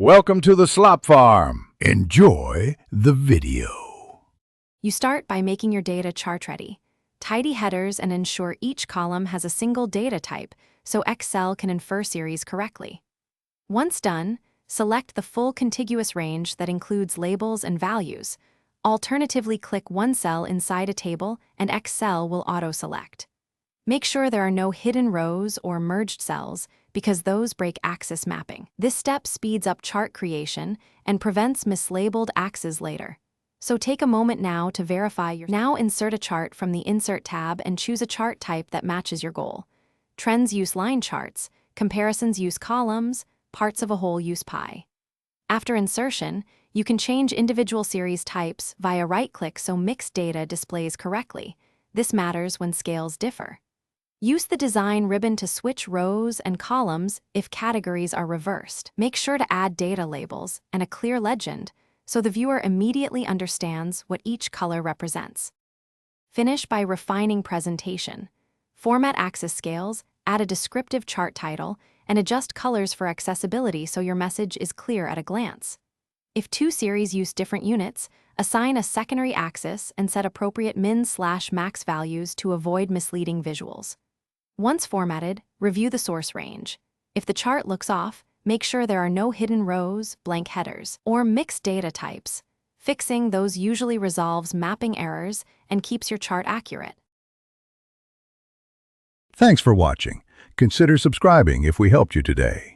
Welcome to the Slop Farm. Enjoy the video. You start by making your data chart ready. Tidy headers and ensure each column has a single data type so Excel can infer series correctly. Once done, select the full contiguous range that includes labels and values. Alternatively, click one cell inside a table and Excel will auto-select. Make sure there are no hidden rows or merged cells because those break axis mapping. This step speeds up chart creation and prevents mislabeled axes later. So take a moment now to verify your. Now insert a chart from the Insert tab and choose a chart type that matches your goal. Trends use line charts, comparisons use columns, parts of a whole use pie. After insertion, you can change individual series types via right-click so mixed data displays correctly. This matters when scales differ. Use the design ribbon to switch rows and columns if categories are reversed. Make sure to add data labels and a clear legend so the viewer immediately understands what each color represents. Finish by refining presentation. Format axis scales, add a descriptive chart title, and adjust colors for accessibility so your message is clear at a glance. If two series use different units, assign a secondary axis and set appropriate min/max values to avoid misleading visuals. Once formatted, review the source range. If the chart looks off, make sure there are no hidden rows, blank headers, or mixed data types. Fixing those usually resolves mapping errors and keeps your chart accurate. Thanks for watching. Consider subscribing if we helped you today.